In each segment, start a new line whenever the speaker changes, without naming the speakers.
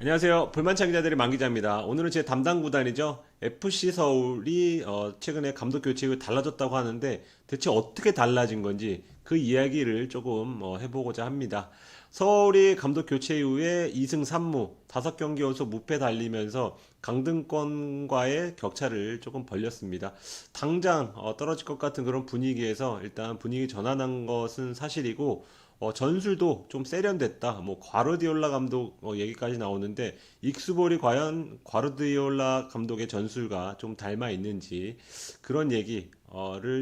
안녕하세요. 불만찬 기자들의 만 기자입니다. 오늘은 제 담당 구단이죠. FC 서울이 최근에 감독 교체가 달라졌다고 하는데 대체 어떻게 달라진 건지 그 이야기를 조금 해보고자 합니다. 서울이 감독 교체 이후에 2승 3무 5경기 연속 무패 달리면서 강등권과의 격차를 조금 벌렸습니다. 당장 떨어질 것 같은 그런 분위기에서 일단 분위기 전환한 것은 사실이고 전술도 좀 세련됐다. 뭐 과르디올라 감독 얘기까지 나오는데 익수볼이 과연 과르디올라 감독의 전술과 좀 닮아 있는지 그런 얘기를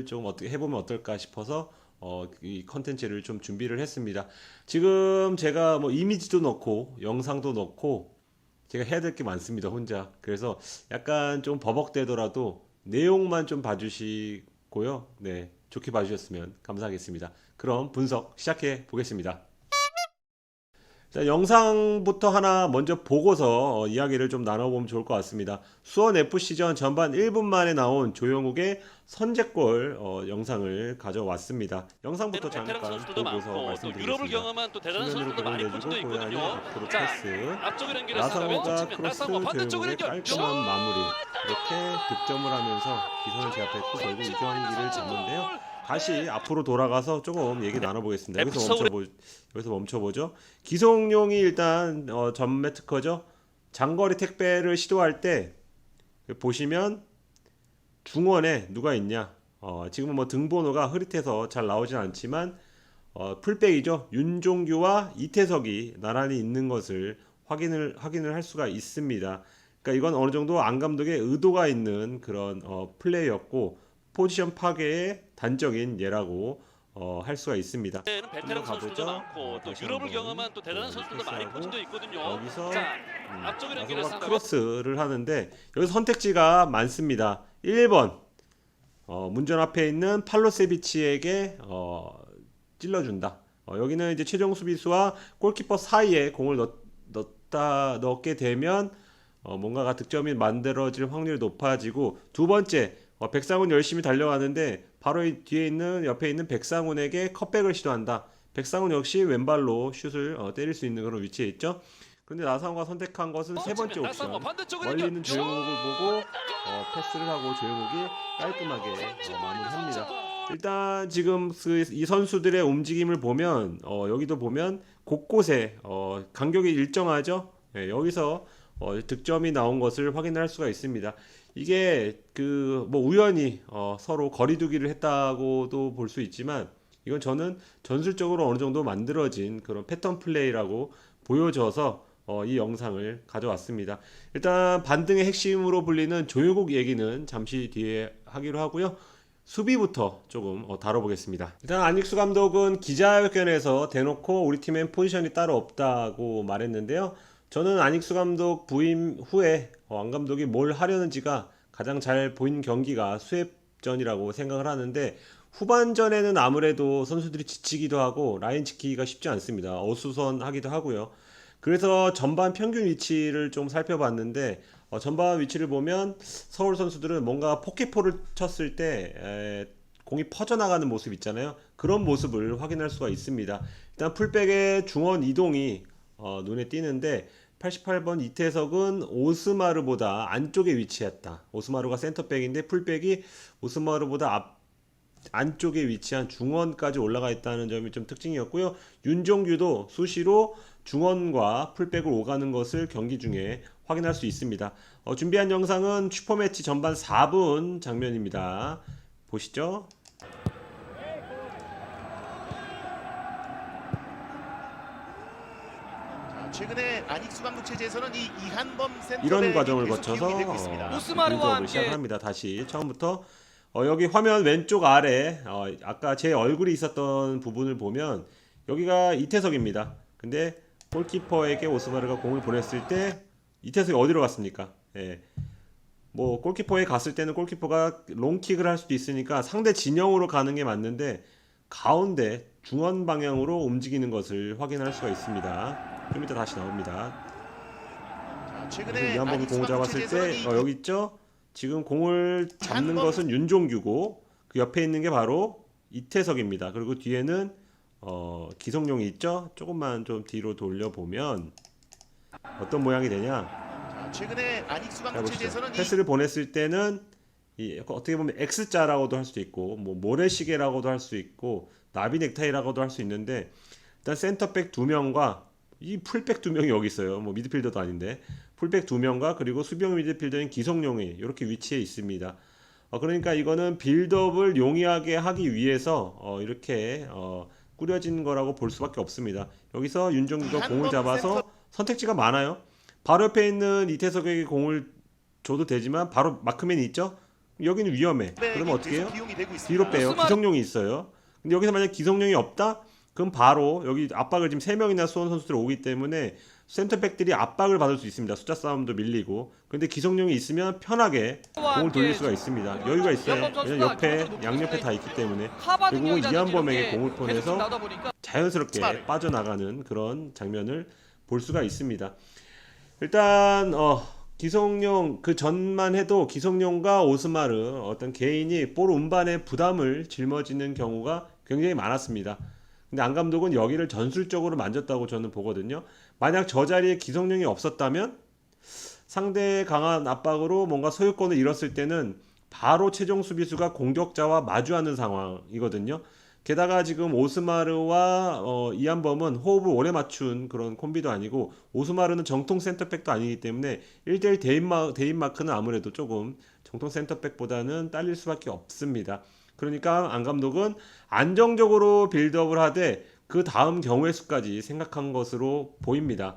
좀 어떻게 해보면 어떨까 싶어서 이 컨텐츠를 좀 준비를 했습니다. 지금 제가 뭐 이미지도 넣고 영상도 넣고 제가 해야 될 게 많습니다. 혼자. 그래서 약간 좀 버벅대더라도 내용만 좀 봐주시고요. 네, 좋게 봐주셨으면 감사하겠습니다. 그럼 분석 시작해 보겠습니다. 자, 영상부터 하나 먼저 보고서 이야기를 좀 나눠보면 좋을 것 같습니다. 수원 FC전 전반 1분 만에 나온 조영욱의 선제골 영상을 가져왔습니다. 영상부터
베테랑
잠깐
선수들도
보고서
많고 또 유럽을
말씀드리겠습니다.
경험한 또 대단한
측면으로
선수들도 많이
공을
포진되어
내주고 고양이
있거든요.
앞으로
자,
패스.
앞쪽을 연결했습니다. 왼쪽
나상호가
측면
크로스
나상호 반대쪽을
조영욱의
연결.
깔끔한 마무리. 이렇게 득점을 하면서 기선을 제압했고 결국 이 경기를 잡는데요. 다시 앞으로 돌아가서 조금 얘기 나눠보겠습니다. 여기서 멈춰보죠. 기성용이 일단 전매 특허죠. 장거리 택배를 시도할 때 보시면 중원에 누가 있냐. 지금은 뭐 등번호가 흐릿해서 잘 나오진 않지만 풀백이죠. 윤종규와 이태석이 나란히 있는 것을 확인을 할 수가 있습니다. 그러니까 이건 어느 정도 안 감독의 의도가 있는 그런 플레이였고 포지션 파괴의 단적인 예라고 할 수가 있습니다.
베테랑 선수들도 많고 또
다시
유럽을
한번
경험한 또 대단한 선수들도 많이
패스하고
포진되어 있거든요.
여기서
자, 앞쪽을
나서가
연결했습니다.
크로스를 하는데 여기서 선택지가 많습니다. 1번 문전 앞에 있는 팔로세비치에게 찔러준다. 여기는 이제 최종 수비수와 골키퍼 사이에 공을 넣게 되면 뭔가가 득점이 만들어질 확률이 높아지고 두 번째 백상훈 열심히 달려가는데 바로 이 뒤에 있는 옆에 있는 백상훈에게 컷백을 시도한다. 백상훈 역시 왼발로 슛을 때릴 수 있는 그런 위치에 있죠. 그런데 나상호가 선택한 것은 세 번째 옵션. 멀리 있는 조영욱을 보고 패스를 하고 조영욱이 깔끔하게 마무리합니다. 일단 지금 이 선수들의 움직임을 보면 여기도 보면 곳곳에 간격이 일정하죠. 네, 여기서 득점이 나온 것을 확인할 수가 있습니다. 이게 그 뭐 우연히 서로 거리두기를 했다고도 볼 수 있지만 이건 저는 전술적으로 어느 정도 만들어진 그런 패턴 플레이라고 보여져서 이 영상을 가져왔습니다. 일단 반등의 핵심으로 불리는 조효국 얘기는 잠시 뒤에 하기로 하고요. 수비부터 조금 다뤄보겠습니다. 일단 안익수 감독은 기자회견에서 대놓고 우리 팀엔 포지션이 따로 없다고 말했는데요. 저는 안익수 감독 부임 후에 안 감독이 뭘 하려는지가 가장 잘 보인 경기가 수협전이라고 생각을 하는데 후반전에는 아무래도 선수들이 지치기도 하고 라인 지키기가 쉽지 않습니다. 어수선하기도 하고요. 그래서 전반 평균 위치를 좀 살펴봤는데 전반 위치를 보면 서울 선수들은 뭔가 포켓포를 쳤을 때 공이 퍼져나가는 모습 있잖아요. 그런 모습을 확인할 수가 있습니다. 일단 풀백의 중원 이동이 눈에 띄는데 88번 이태석은 오스마르보다 안쪽에 위치했다. 오스마르가 센터백인데 풀백이 오스마르보다 안쪽에 위치한 중원까지 올라가 있다는 점이 좀 특징이었고요. 윤종규도 수시로 중원과 풀백을 오가는 것을 경기 중에 확인할 수 있습니다. 준비한 영상은 슈퍼매치 전반 4분 장면입니다. 보시죠.
최근에 안익수 감독 체제에서는 이 이한범 센터백이
이런 과정을
계속
거쳐서
기용이 되고 있습니다.
오스마르와 함께
시작합니다. 다시 처음부터 여기 화면 왼쪽 아래 아까 제 얼굴이 있었던 부분을 보면 여기가 이태석입니다. 근데 골키퍼에게 오스마르가 공을 보냈을 때 이태석이 어디로 갔습니까? 예. 뭐 골키퍼에 갔을 때는 골키퍼가 롱킥을 할 수도 있으니까 상대 진영으로 가는 게 맞는데 가운데 중원 방향으로 움직이는 것을 확인할 수가 있습니다. 좀 이따 다시 나옵니다.
최근에
이한범이 공을 잡았을 때 여기 있죠? 지금 공을 잡는 것은 윤종규고 그 옆에 있는 게 바로 이태석입니다. 그리고 뒤에는 기성용이 있죠? 조금만 좀 뒤로 돌려보면 어떤 모양이 되냐?
자, 최근에 안익수
자,
감독
보시죠.
체제에서는
패스를 보냈을 때는 이 어떻게 보면 X자라고도 할 수도 있고 뭐 모래시계라고도 할 수 있고 나비 넥타이라고도 할 수 있는데 일단 센터백 2명과 이 풀백 2명이 여기 있어요. 뭐 미드필더도 아닌데 풀백 2명과 그리고 수비형 미드필더인 기성용이 이렇게 위치해 있습니다. 그러니까 이거는 빌드업을 용이하게 하기 위해서 이렇게 꾸려진 거라고 볼 수밖에 없습니다. 여기서 윤종규가 공을 잡아서 선택지가 많아요. 바로 옆에 있는 이태석에게 공을 줘도 되지만 바로 마크맨이 있죠? 여기는 위험해. 그러면 어떻게 해요? 뒤로 빼요.
오스만.
기성용이 있어요. 근데 여기서 만약 기성용이 없다? 그럼 바로 여기 압박을 지금 3명이나 수원 선수들 오기 때문에 센터백들이 압박을 받을 수 있습니다. 숫자 싸움도 밀리고. 근데 기성용이 있으면 편하게 공을 돌릴 수가 있습니다. 여유가 있어요. 왜냐면 옆에 양옆에 다 있기 때문에. 그리고 이한범에게 공을 보내서 자연스럽게 빠져나가는 그런 장면을 볼 수가 있습니다. 일단 기성용 그 전만 해도 기성용과 오스마르 어떤 개인이 볼 운반에 부담을 짊어지는 경우가 굉장히 많았습니다. 근데 안 감독은 여기를 전술적으로 만졌다고 저는 보거든요. 만약 저 자리에 기성용이 없었다면 상대의 강한 압박으로 뭔가 소유권을 잃었을 때는 바로 최종 수비수가 공격자와 마주하는 상황이거든요. 게다가 지금 오스마르와 이한범은 호흡을 오래 맞춘 그런 콤비도 아니고 오스마르는 정통 센터백도 아니기 때문에 1대1 대인 마크는 아무래도 조금 정통 센터백보다는 딸릴 수밖에 없습니다. 그러니까 안 감독은 안정적으로 빌드업을 하되 그 다음 경우의 수까지 생각한 것으로 보입니다.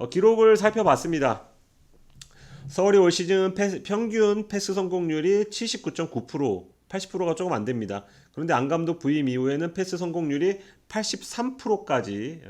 기록을 살펴봤습니다. 서울이 올 시즌 평균 패스 성공률이 79.9%, 80%가 조금 안 됩니다. 그런데 안 감독 부임 이후에는 패스 성공률이 83%까지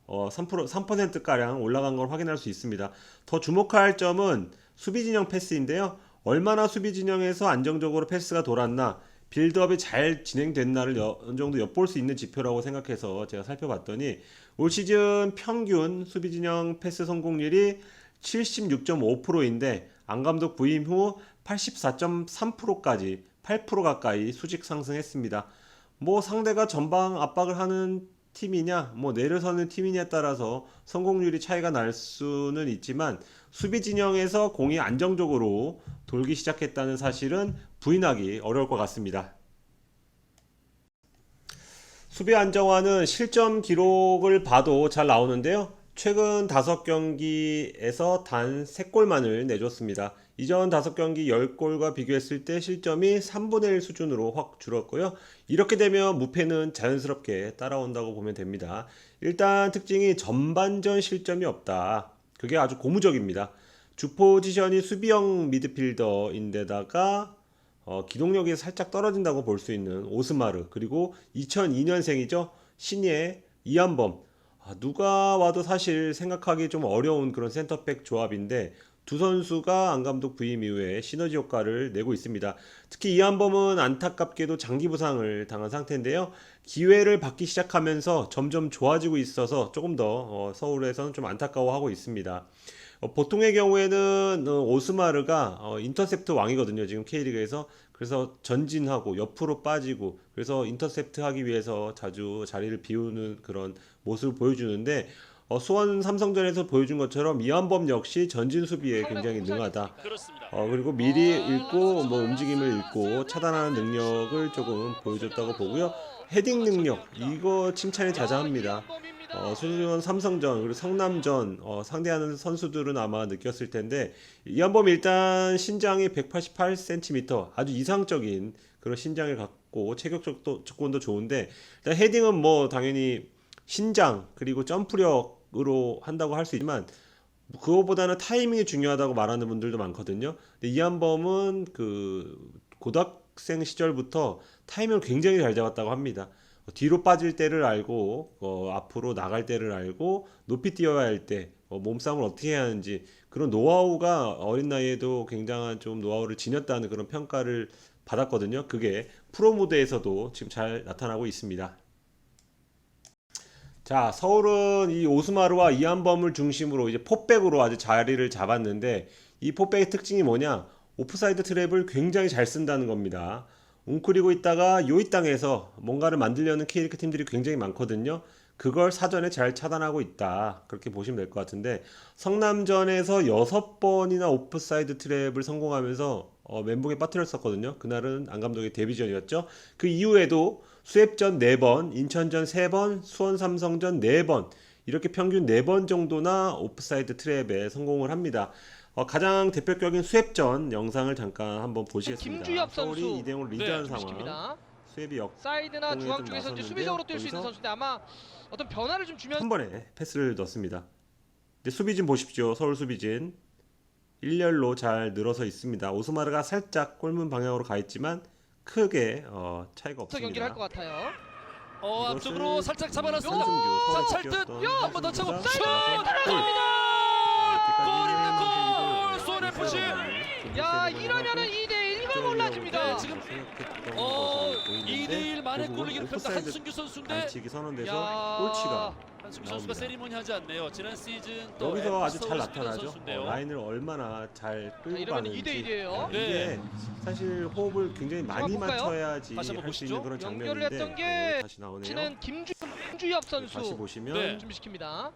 3%가량 올라간 걸 확인할 수 있습니다. 더 주목할 점은 수비 진영 패스인데요. 얼마나 수비 진영에서 안정적으로 패스가 돌았나, 빌드업이 잘 진행됐나를 어느 정도 엿볼 수 있는 지표라고 생각해서 제가 살펴봤더니 올 시즌 평균 수비 진영 패스 성공률이 76.5%인데 안 감독 부임 후 84.3%까지 8% 가까이 수직 상승했습니다. 뭐 상대가 전방 압박을 하는 팀이냐, 뭐 내려서는 팀이냐에 따라서 성공률이 차이가 날 수는 있지만 수비 진영에서 공이 안정적으로 돌기 시작했다는 사실은 부인하기 어려울 것 같습니다. 수비 안정화는 실점 기록을 봐도 잘 나오는데요. 최근 5경기에서 단 3골만을 내줬습니다. 이전 5경기 10골과 비교했을 때 실점이 3분의 1 수준으로 확 줄었고요. 이렇게 되면 무패는 자연스럽게 따라온다고 보면 됩니다. 일단 특징이 전반전 실점이 없다. 그게 아주 고무적입니다. 주 포지션이 수비형 미드필더인데다가 기동력이 살짝 떨어진다고 볼 수 있는 오스마르, 그리고 2002년생이죠. 신예 이한범. 누가 와도 사실 생각하기 좀 어려운 그런 센터백 조합인데 두 선수가 안 감독 부임 이후에 시너지 효과를 내고 있습니다. 특히 이한범은 안타깝게도 장기 부상을 당한 상태인데요. 기회를 받기 시작하면서 점점 좋아지고 있어서 조금 더 서울에서는 좀 안타까워하고 있습니다. 보통의 경우에는 오스마르가 인터셉트 왕이거든요. 지금 K리그에서. 그래서 전진하고 옆으로 빠지고 그래서 인터셉트 하기 위해서 자주 자리를 비우는 그런 모습을 보여주는데 수원 삼성전에서 보여준 것처럼 이한범 역시 전진 수비에 굉장히 능하다. 그리고 미리 읽고 뭐 움직임을 읽고 차단하는 능력을 조금 보여줬다고 보고요. 헤딩 능력 이거 칭찬이 자자합니다. 수원 삼성전 그리고 성남전 상대하는 선수들은 아마 느꼈을 텐데 이한범 일단 신장이 188cm 아주 이상적인 그런 신장을 갖고 체격 조건도 좋은데 일단 헤딩은 뭐 당연히 신장 그리고 점프력으로 한다고 할 수 있지만 그거보다는 타이밍이 중요하다고 말하는 분들도 많거든요. 근데 이한범은 그 고등학생 시절부터 타이밍을 굉장히 잘 잡았다고 합니다. 뒤로 빠질 때를 알고 앞으로 나갈 때를 알고 높이 뛰어야 할 때 몸싸움을 어떻게 해야 하는지 그런 노하우가 어린 나이에도 굉장한 좀 노하우를 지녔다는 그런 평가를 받았거든요. 그게 프로 무대에서도 지금 잘 나타나고 있습니다. 자, 서울은 이 오스마르와 이한범을 중심으로 이제 포백으로 아주 자리를 잡았는데 이 포백의 특징이 뭐냐? 오프사이드 트랩을 굉장히 잘 쓴다는 겁니다. 웅크리고 있다가 요이 땅에서 뭔가를 만들려는 K리그 팀들이 굉장히 많거든요. 그걸 사전에 잘 차단하고 있다. 그렇게 보시면 될 것 같은데 성남전에서 6번이나 오프사이드 트랩을 성공하면서 멘붕에 빠뜨렸었거든요. 그날은 안 감독의 데뷔전이었죠. 그 이후에도 수협전 4번, 인천전 3번, 수원 삼성전 4번 이렇게 평균 4번 정도나 오프사이드 트랩에 성공을 합니다. 가장 대표적인 수협전 영상을 잠깐 한번 보시겠습니다.
김주엽 선수.
서울이 2대0으로 리드하는 상황.
시킵니다.
수협이
사이드나
공에
중앙
좀
쪽에서 이제
나섰는데요.
수비적으로 뛸 수 있는
거기서
선수인데 아마 어떤 변화를 좀 주면서
한 번에 패스를 넣습니다. 이제 수비진 보십시오. 서울 수비진 일렬로 잘 늘어서 있습니다. 오스마르가 살짝 골문 방향으로 가 있지만 크게 차이가
경기를 할
없습니다.
것 같아요.
앞쪽으로 살짝 잡아놨습니다.
한승규,
찰듯 한번 더 차고 슛!
골입니다.
골! 수원 FC.
야, 이러면은 2대1 이걸 몰라줍니다.
네, 지금 2대1 만에 골을 기록했다 한승규 선수인데
반칙이 선언돼서
야.
꼴찌가
한승규 선수가
나옵니다.
세리머니 하지 않네요. 지난 시즌 또
여기서 아주 잘
엠스터를
나타나죠.
선수인데요.
라인을 얼마나 잘 끌고
이러면
가는지.
2대1이에요.
네.
이게 사실 호흡을 굉장히 많이
볼까요?
맞춰야지
다시 한번
할 수
보시죠.
있는 그런
연결을
장면인데
했던 게
다시 나오네요.
치는 김주엽 선수
다시 보시면
네.
준비시킵니다.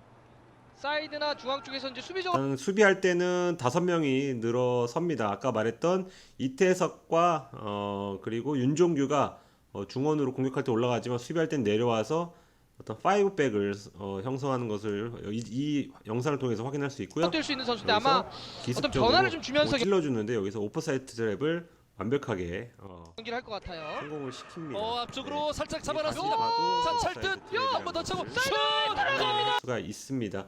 사이드나 중앙 쪽에서 이제 수비적으로
일단 수비할 때는 5명이 늘어섭니다. 아까 말했던 이태석과 그리고 윤종규가 중원으로 공격할 때 올라가지만 수비할 땐 내려와서 어떤 5백을 형성하는 것을 이 영상을 통해서 확인할 수 있고요.
뛸 수 있는 선수인데
여기서
아마
기습적으로
변화를 좀 주면서
찔러주는데 여기서 오프사이드 트랩을 완벽하게
경기를 할 것 같아요.
성공을 시킵니다.
앞쪽으로
네.
살짝
다시
잡아놨습니다.
봐도
자,
오프사이드
찰듯
트랩이라는
한번 더 차고
것을
슛!
수가 있습니다.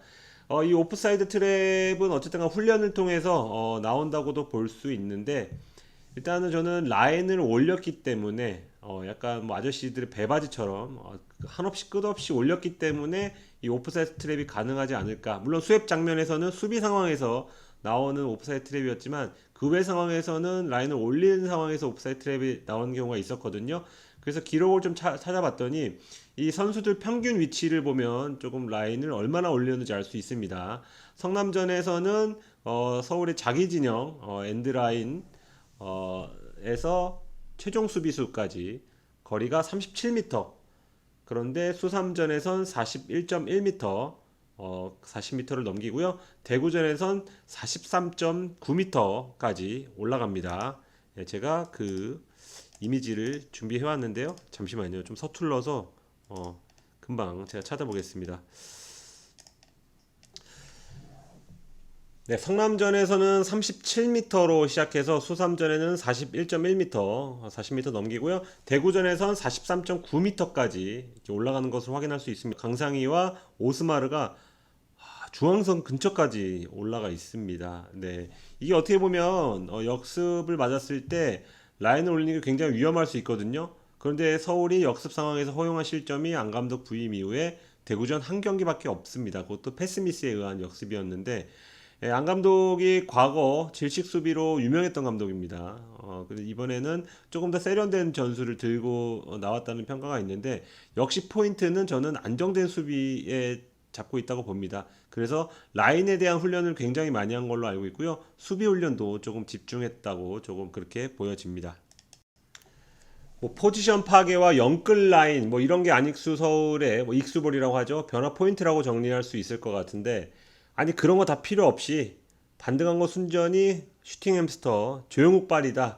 이 오프사이드 트랩은 어쨌든 훈련을 통해서 나온다고도 볼 수 있는데 일단은 저는 라인을 올렸기 때문에 약간 뭐 아저씨들의 배바지처럼 한없이 끝없이 올렸기 때문에 이 오프사이드 트랩이 가능하지 않을까. 물론 수협 장면에서는 수비 상황에서 나오는 오프사이드 트랩이었지만 그 외 상황에서는 라인을 올리는 상황에서 오프사이드 트랩이 나오는 경우가 있었거든요. 그래서 기록을 좀 찾아봤더니 이 선수들 평균 위치를 보면 조금 라인을 얼마나 올렸는지 알 수 있습니다. 성남전에서는 서울의 자기 진영 엔드라인 에서 최종 수비수까지 거리가 37m. 그런데 수삼전에선 41.1m, 40m를 넘기고요. 대구전에선 43.9m까지 올라갑니다. 예, 제가 그 이미지를 준비해 왔는데요. 잠시만요. 좀 서툴러서 금방 제가 찾아보겠습니다. 네, 성남전에서는 37m로 시작해서 수삼전에는 41.1m, 40m 넘기고요. 대구전에선 43.9m까지 이렇게 올라가는 것을 확인할 수 있습니다. 강상희와 오스마르가 중앙선 근처까지 올라가 있습니다. 네, 이게 어떻게 보면 역습을 맞았을 때 라인을 올리는 게 굉장히 위험할 수 있거든요. 그런데 서울이 역습 상황에서 허용한 실점이 안 감독 부임 이후에 대구전 한 경기밖에 없습니다. 그것도 패스미스에 의한 역습이었는데 안 감독이 과거 질식 수비로 유명했던 감독입니다. 그래서 이번에는 조금 더 세련된 전술을 들고 나왔다는 평가가 있는데 역시 포인트는 저는 안정된 수비에 잡고 있다고 봅니다. 그래서 라인에 대한 훈련을 굉장히 많이 한 걸로 알고 있고요. 수비 훈련도 조금 집중했다고 조금 그렇게 보여집니다. 뭐 포지션 파괴와 영끌 라인 뭐 이런 게 안익수 서울의 뭐 익수볼이라고 하죠. 변화 포인트라고 정리할 수 있을 것 같은데 아니 그런 거 다 필요 없이 반등한 거 순전히 슈팅 햄스터 조용욱 발이다.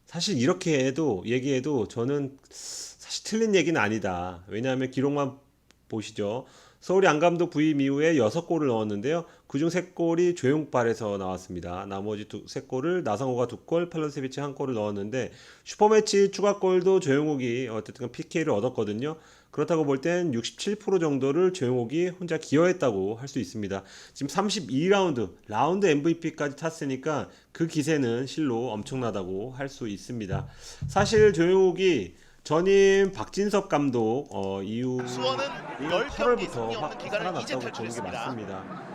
사실 이렇게 얘기해도 저는 사실 틀린 얘기는 아니다. 왜냐하면 기록만 보시죠. 서울이 안 감독 부임 이후에 6골을 넣었는데요. 그중 3골이 조용욱 발에서 나왔습니다. 나머지 3골을 나상호가 2골, 팔로세비치 1골을 넣었는데 슈퍼매치 추가골도 조용욱이 어쨌든 PK를 얻었거든요. 그렇다고 볼 땐 67% 정도를 조용욱이 혼자 기여했다고 할 수 있습니다. 지금 32라운드, 라운드 MVP까지 탔으니까 그 기세는 실로 엄청나다고 할 수 있습니다. 사실 조용욱이 전임 박진섭 감독 이후
수원은 10경기
8월부터
승리 없는 기간을 이제
살아났다고 보는 게
탈출했습니다.
맞습니다.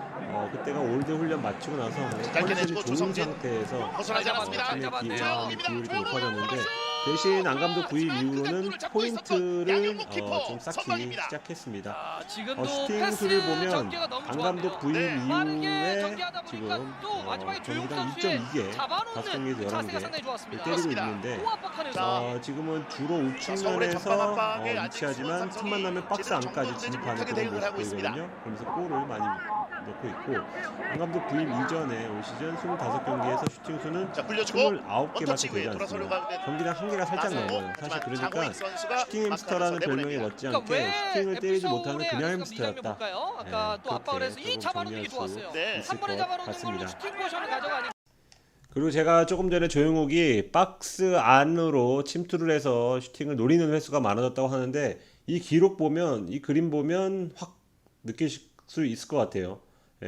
그때가 올드 훈련 마치고 나서
짧게
컨디션이
내주고
좋은
조성진.
상태에서
벗어나지 않았습니다.
기울이 좀 높아졌는데 대신 안 감독 부임 이후로는 포인트를 좀 쌓기 시작했습니다.
지금도
슈팅
패스
수를 보면
전개가 너무
안 감독
좋았네요.
부임
빠르게
이후에
전개하다 보니까
지금
또 마지막에 조용
경기당
선수의
2.2개,
잡아놓는
5경기에서
자세가
11개
상당히 좋았습니다.
때리고 있는데
또 압박하면서
지금은 주로 우측면에서
서울의 전방압박에 아직
위치하지만
수원
틈만 나면 박스
삼성이
안까지
정돈되지
진입하는
못하게
그런
대응을 하고 있습니다.
모습이거든요. 그러면서 골을 많이 넣고 있고 안 감독 부임 이전에 올 시즌 25경기에서 슈팅 수는
자, 굴려주고
29개밖에
원터치
되지
이후에 돌아서려고
않습니다.
하는데
경기당 한 개가 살짝
나서고,
넘어요. 사실
하지만
그러니까
장호익 선수가
슈팅 햄스터라는
막아서
별명이
내보냅니다.
못지않게 슈팅을 때리지 못하는 그냥
장면
햄스터였다.
볼까요? 아까 또 압박을 해서 이
조금
잡아놓는 게
정리할 수
좋았어요.
네.
있을
한 번에
것
잡아놓는 걸로
같습니다.
슈팅 포지션을 가져가니
그리고 제가 조금 전에 조용욱이 박스 안으로 침투를 해서 슈팅을 노리는 횟수가 많아졌다고 하는데 이 기록 보면 이 그림 보면 확 느끼실 수 있을 것 같아요.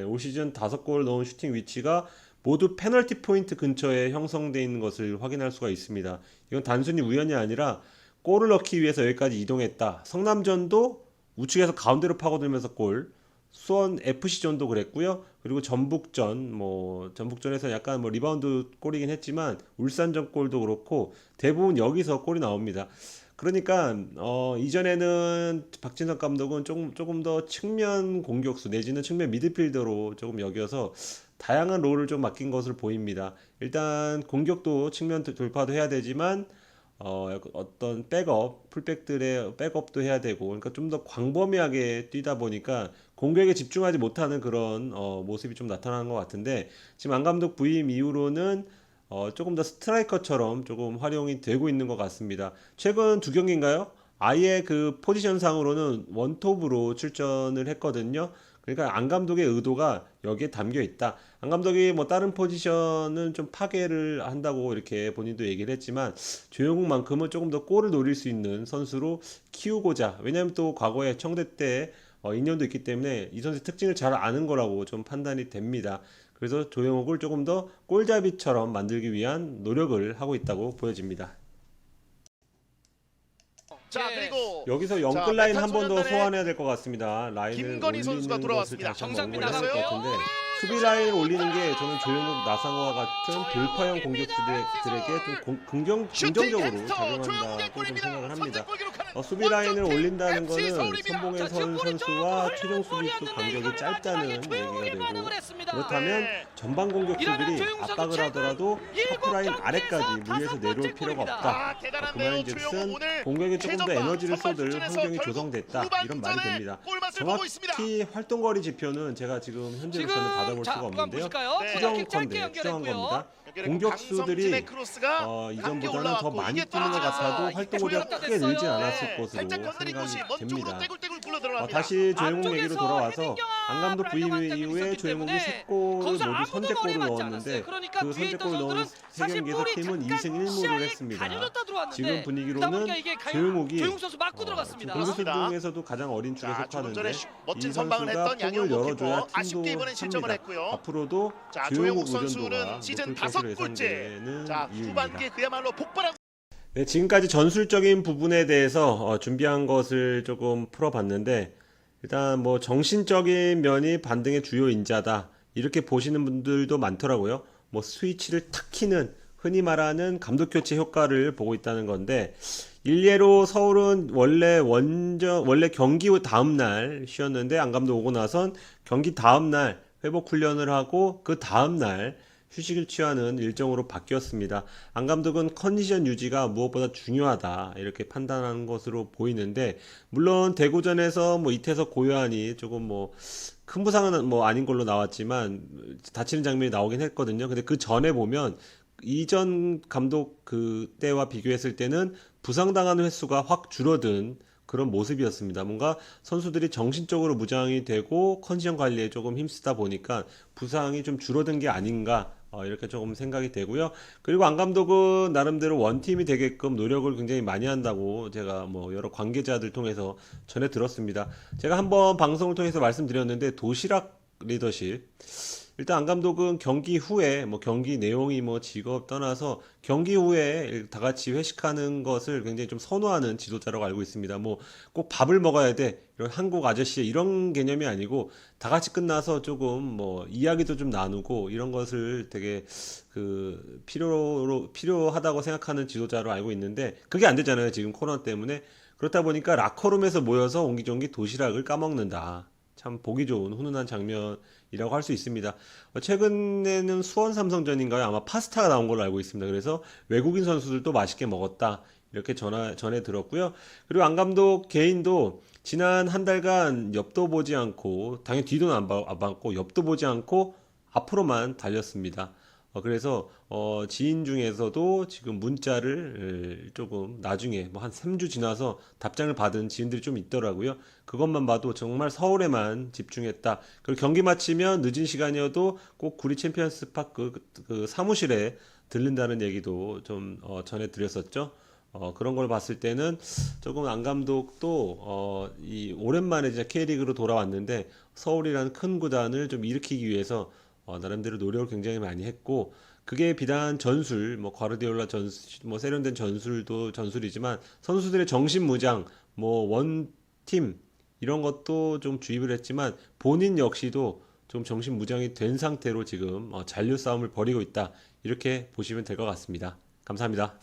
올 시즌 5골 넣은 슈팅 위치가 모두 페널티 포인트 근처에 형성되어 있는 것을 확인할 수가 있습니다. 이건 단순히 우연이 아니라 골을 넣기 위해서 여기까지 이동했다. 성남전도 우측에서 가운데로 파고들면서 골, 수원 FC전도 그랬고요. 그리고 전북전에서 약간 리바운드 골이긴 했지만 울산전 골도 그렇고 대부분 여기서 골이 나옵니다. 그러니까 이전에는 박진석 감독은 조금 더 측면 공격수 내지는 측면 미드필더로 조금 여겨서 다양한 롤을 좀 맡긴 것으로 보입니다. 일단 공격도 측면 돌파도 해야 되지만 어떤 백업, 풀백들의 백업도 해야 되고, 그러니까 좀 더 광범위하게 뛰다 보니까 공격에 집중하지 못하는 그런 모습이 좀 나타나는 것 같은데, 지금 안 감독 부임 이후로는 조금 더 스트라이커처럼 조금 활용이 되고 있는 것 같습니다. 최근 2경기인가요? 아예 그 포지션상으로는 원톱으로 출전을 했거든요. 그러니까 안 감독의 의도가 여기에 담겨 있다. 안 감독이 다른 포지션은 좀 파괴를 한다고 이렇게 본인도 얘기를 했지만 조용욱만큼은 조금 더 골을 노릴 수 있는 선수로 키우고자. 왜냐하면 또 과거에 청대 때 인연도 있기 때문에 이 선수의 특징을 잘 아는 거라고 좀 판단이 됩니다. 그래서 조용욱을 조금 더 골잡이처럼 만들기 위한 노력을 하고 있다고 보여집니다.
자, 그리고
여기서
자,
영끌 라인 한 번 더
메탈소년단의
소환해야 될 것 같습니다. 라인을
김건희 선수가
올리는 것을
돌아왔습니다.
다시 한번
정상민
언급을 해야 될 것
나가고요.
같은데 수비 라인을 올리는 게 저는 조용욱, 나상호와 같은 돌파형 공격수들에게 좀 긍정적으로 작용한다고 좀 생각을 합니다. 수비 라인을 올린다는 거는 선봉의 선 선수와 최종 수비수 간격이 짧다는 얘기가 되고, 그렇다면 전방 공격수들이 압박을 하더라도 하프라인 아래까지 무리해서 내려올 필요가 없다. 그 말인즉슨 공격에 조금 더 에너지를 쏟을 환경이 조성됐다, 이런 말이 됩니다. 정확히 활동거리 지표는 제가 지금 현재로서는 받아볼 수가 없는데요. 추정컨대 추정한 겁니다. 공격수들이 이전보다는 더 많이 뛰는 것 같아도 활동거리가 크게 늘진 않았을 것으로 생각이 됩니다. 다시 조용욱 얘기로 돌아와서 안 감독 부임 이후에 조용욱이 10골을 모두 선제골을 넣었는데 그 선제골을 넣은 3경기에서 팀은 2승 1무를 했습니다. 지금 분위기로는 조용욱이 공격수 중에서도 가장 어린 축에 속하는데 이 선수가 폼을 열어줘야 팀도 삽니다. 앞으로도 조용욱 의존도가
시즌
높을 것으로
5골째.
예상되는
자,
이유입니다.
후반기에 그야말로 폭발한
네, 지금까지 전술적인 부분에 대해서 준비한 것을 조금 풀어봤는데, 일단 정신적인 면이 반등의 주요 인자다, 이렇게 보시는 분들도 많더라고요. 스위치를 탁 키는, 흔히 말하는 감독 교체 효과를 보고 있다는 건데, 일례로 서울은 원래 경기 후 다음 날 쉬었는데 안 감독 오고 나선 경기 다음 날 회복 훈련을 하고 그 다음 날 휴식을 취하는 일정으로 바뀌었습니다. 안 감독은 컨디션 유지가 무엇보다 중요하다, 이렇게 판단하는 것으로 보이는데, 물론 대구전에서 이태석 고요한이 조금 큰 부상은 아닌 걸로 나왔지만 다치는 장면이 나오긴 했거든요. 근데 그 전에 보면 이전 감독 그때와 비교했을 때는 부상당하는 횟수가 확 줄어든 그런 모습이었습니다. 뭔가 선수들이 정신적으로 무장이 되고 컨디션 관리에 조금 힘쓰다 보니까 부상이 좀 줄어든 게 아닌가, 이렇게 조금 생각이 되고요. 그리고 안 감독은 나름대로 원팀이 되게끔 노력을 굉장히 많이 한다고 제가 여러 관계자들 통해서 전해 들었습니다. 제가 한번 방송을 통해서 말씀드렸는데 도시락 리더십, 일단 안 감독은 경기 후에 뭐 경기 내용이 뭐 직업 떠나서 경기 후에 다 같이 회식하는 것을 굉장히 좀 선호하는 지도자라고 알고 있습니다. 뭐 꼭 밥을 먹어야 돼 이런 한국 아저씨 이런 개념이 아니고 다 같이 끝나서 조금 뭐 이야기도 좀 나누고 이런 것을 되게 그 필요하다고 생각하는 지도자로 알고 있는데 그게 안 되잖아요. 지금 코로나 때문에. 그렇다 보니까 라커룸에서 모여서 옹기종기 도시락을 까먹는다. 참 보기 좋은 훈훈한 장면이라고 할 수 있습니다. 최근에는 수원 삼성전인가요? 아마 파스타가 나온 걸로 알고 있습니다. 그래서 외국인 선수들도 맛있게 먹었다. 이렇게 전해 들었고요. 그리고 안 감독 개인도 지난 한 달간 옆도 보지 않고, 당연히 뒤도 안 봤고, 옆도 보지 않고 앞으로만 달렸습니다. 그래서 지인 중에서도 지금 문자를 조금 나중에 뭐 한 3주 지나서 답장을 받은 지인들이 좀 있더라고요. 그것만 봐도 정말 서울에만 집중했다. 그리고 경기 마치면 늦은 시간이어도 꼭 구리 챔피언스 파크 그 사무실에 들른다는 얘기도 좀 전해드렸었죠. 그런 걸 봤을 때는 조금 안 감독도 이 오랜만에 진짜 K리그로 돌아왔는데 서울이라는 큰 구단을 좀 일으키기 위해서 나름대로 노력을 굉장히 많이 했고 그게 비단 전술 뭐 과르디올라 전술 뭐 세련된 전술도 전술이지만 선수들의 정신무장 뭐 원팀 이런 것도 좀 주입을 했지만 본인 역시도 좀 정신무장이 된 상태로 지금 잔류 싸움을 벌이고 있다 이렇게 보시면 될 것 같습니다. 감사합니다.